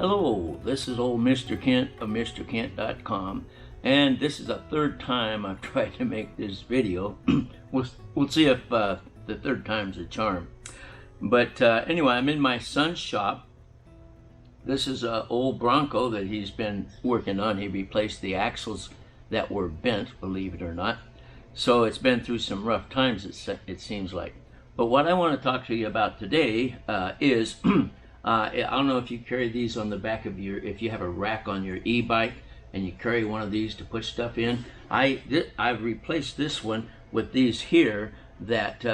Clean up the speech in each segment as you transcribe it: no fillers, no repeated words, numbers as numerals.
Hello, this is old Mr. Kent of MrKent.com, and this is the third time I've tried to make this video. we'll see if the third time's a charm. But anyway, I'm in my son's shop. This is an old Bronco that he's been working on. He replaced the axles that were bent, believe it or not. So it's been through some rough times, it seems like. But what I want to talk to you about today is I don't know if you carry these on the back of if you have a rack on your e-bike and you carry one of these to put stuff in. I've replaced this one with these here that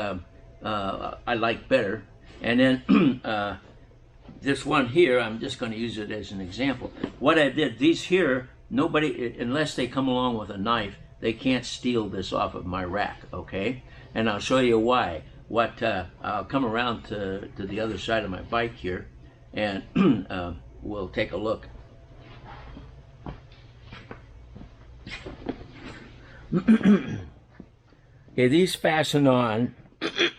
I like better. And then this one here, I'm just going to use it as an example. What I did, these here, nobody, unless they come along with a knife, they can't steal this off of my rack, okay? And I'll show you why. I'll come around to the other side of my bike here, and we'll take a look. Okay, these fasten on,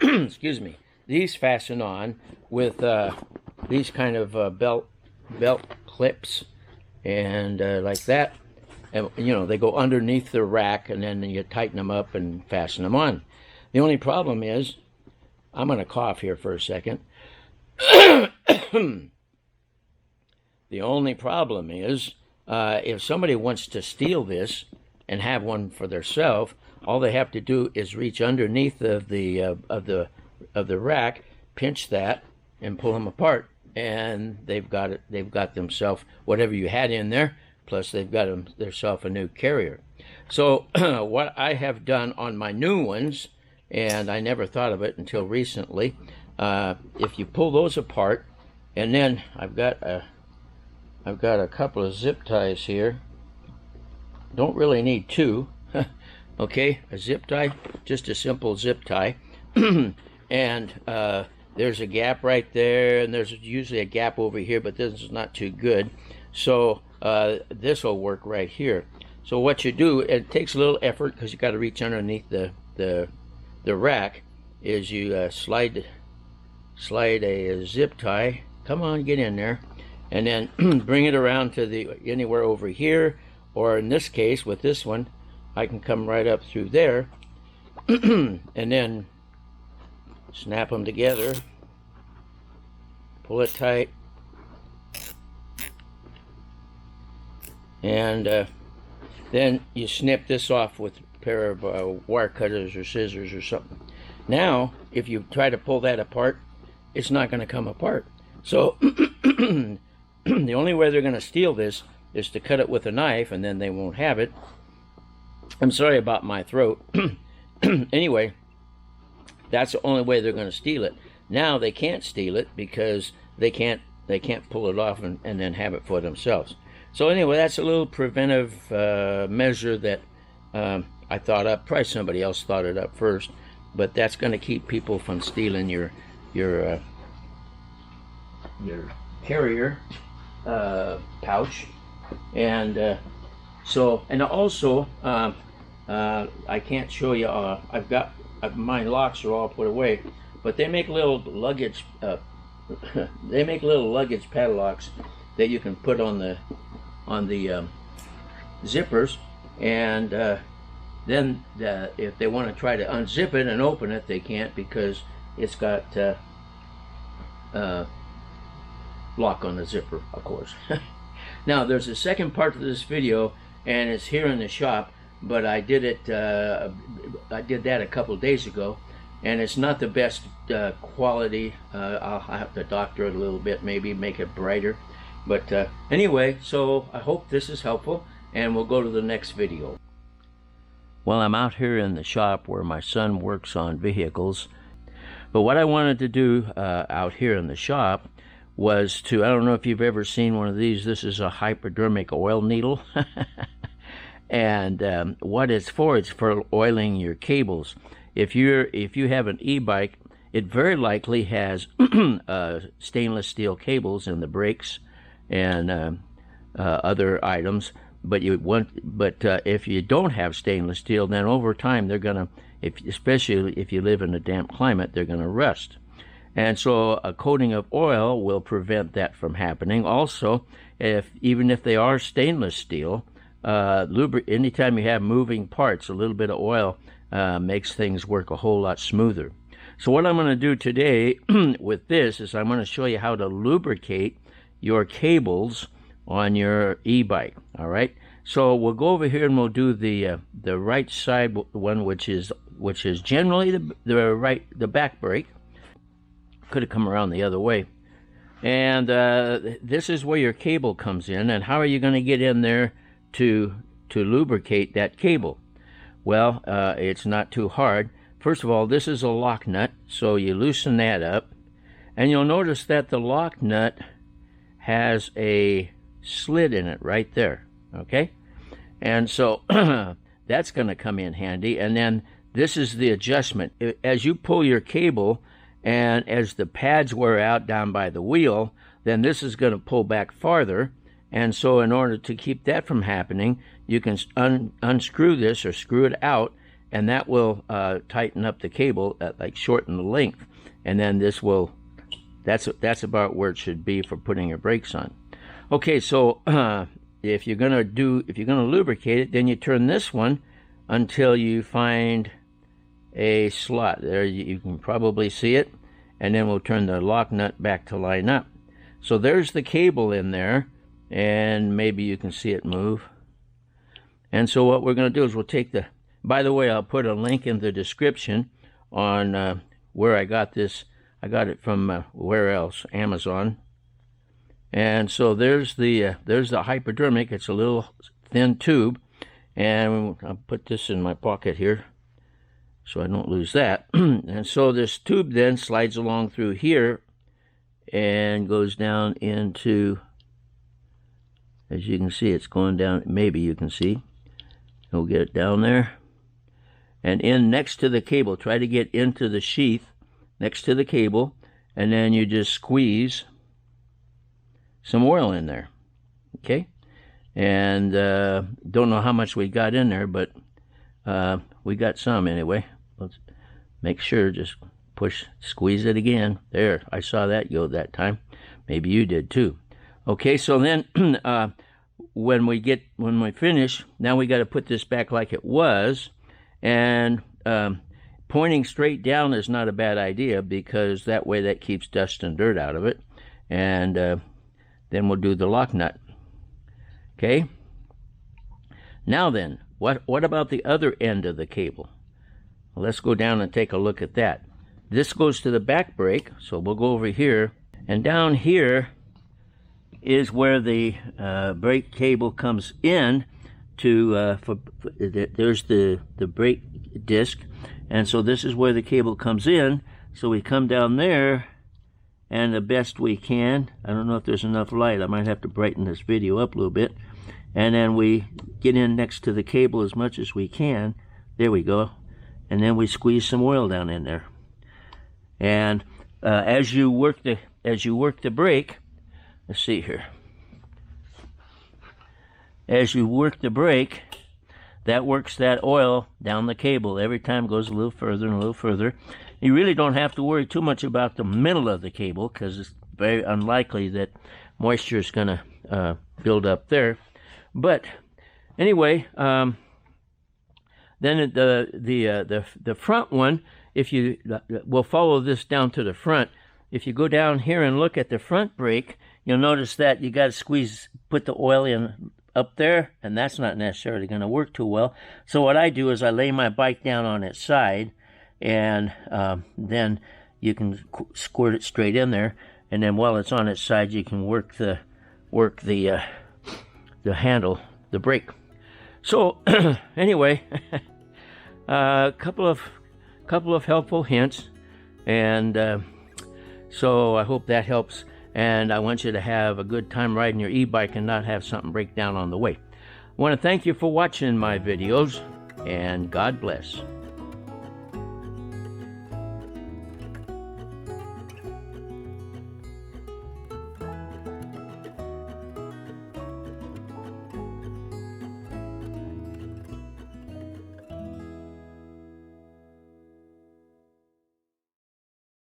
excuse me, these fasten on with these kind of belt clips, and like that. And, you know, they go underneath the rack, and then you tighten them up and fasten them on. The only problem is, I'm going to cough here for a second. The only problem is, if somebody wants to steal this and have one for themselves, all they have to do is reach underneath of the rack, pinch that, and pull them apart, and they've got themselves whatever you had in there. Plus, they've got themselves a new carrier. So, what I have done on my new ones, and I never thought of it until recently, if you pull those apart, and then I've got a couple of zip ties here. Don't really need two. Okay, a zip tie, just a simple zip tie, and there's a gap right there, and there's usually a gap over here, but this is not too good. So this will work right here. So what you do, it takes a little effort because you got to reach underneath the rack, is you slide a zip tie. Come on, get in there, and then bring it around to anywhere over here, or in this case with this one, I can come right up through there, and then snap them together, pull it tight, and then you snip this off with a pair of wire cutters or scissors or something. Now, if you try to pull that apart, it's not going to come apart. So the only way they're going to steal this is to cut it with a knife, and then they won't have it. I'm sorry about my throat. Anyway, that's the only way they're going to steal it. Now they can't steal it because they can't pull it off and then have it for themselves. So anyway, that's a little preventive measure that I thought up. Probably somebody else thought it up first, but that's going to keep people from stealing your carrier pouch. And and also I can't show you. My locks are all put away, but they make little luggage. They make little luggage padlocks that you can put on the zippers, and then if they want to try to unzip it and open it, they can't because it's got lock on the zipper, of course. Now there's a second part to this video, and it's here in the shop, but I did that a couple of days ago, and it's not the best quality. I'll have to doctor it a little bit, maybe make it brighter. But anyway, so I hope this is helpful, and we'll go to the next video. Well, I'm out here in the shop where my son works on vehicles. But what I wanted to do out here in the shop was I don't know if you've ever seen one of these. This is a hypodermic oil needle. And what it's for oiling your cables. If you have an e-bike, it very likely has stainless steel cables in the brakes and other items, but if you don't have stainless steel, then over time they're gonna, especially if you live in a damp climate, they're gonna rust. And so a coating of oil will prevent that from happening. Also, even if they are stainless steel, anytime you have moving parts, a little bit of oil makes things work a whole lot smoother. So what I'm going to do today with this is I'm going to show you how to lubricate your cables on your e-bike. All right. So we'll go over here and we'll do the right side one, which is generally the back brake. Could have come around the other way. And this is where your cable comes in. And how are you going to get in there to lubricate that cable? Well, it's not too hard. First of all, this is a lock nut, so you loosen that up. And you'll notice that the lock nut has a slit in it right there. Okay? And so that's going to come in handy. And then this is the adjustment. As you pull your cable, and as the pads wear out down by the wheel, then this is going to pull back farther. And so in order to keep that from happening, you can unscrew this or screw it out, and that will tighten up the cable, like shorten the length. And then this will, that's about where it should be for putting your brakes on. Okay, so if you're gonna lubricate it, then you turn this one until you find a slot. There you can probably see it, and then we'll turn the lock nut back to line up. So there's the cable in there, and maybe you can see it move. And so what we're going to do is we'll take by the way, I'll put a link in the description on where I got this. I got it from where else? Amazon. And so there's the hypodermic. It's a little thin tube, and I'll put this in my pocket here so I don't lose that. And so this tube then slides along through here and goes down into, as you can see, it's going down, maybe you can see. We'll get it down there. And in next to the cable, try to get into the sheath next to the cable, and then you just squeeze some oil in there. Okay? And don't know how much we got in there, but we got some anyway. Let's make sure, just squeeze it again. There, I saw that go that time. Maybe you did too. Okay, so then when we finish, now we got to put this back like it was, and pointing straight down is not a bad idea, because that way that keeps dust and dirt out of it. And then we'll do the lock nut. Okay. Now then, what about the other end of the cable? Well, let's go down and take a look at that. This goes to the back brake, so we'll go over here, and down here is where the brake cable comes in to there's the brake disc, and so this is where the cable comes in. So we come down there, and the best we can, I don't know if there's enough light, I might have to brighten this video up a little bit, and then we get in next to the cable as much as we can. There we go. And then we squeeze some oil down in there. And as you work the brake, let's see here. As you work the brake, that works that oil down the cable. Every time it goes a little further and a little further. You really don't have to worry too much about the middle of the cable, because it's very unlikely that moisture is going to build up there. But anyway, then the front one, if you will follow this down to the front, if you go down here and look at the front brake, you'll notice that you got to put the oil in up there, and that's not necessarily going to work too well. So what I do is I lay my bike down on its side, and then you can squirt it straight in there, and then while it's on its side, you can work the handle, the brake. So anyway, a couple of helpful hints, and so I hope that helps. And I want you to have a good time riding your e-bike and not have something break down on the way. I want to thank you for watching my videos, and God bless.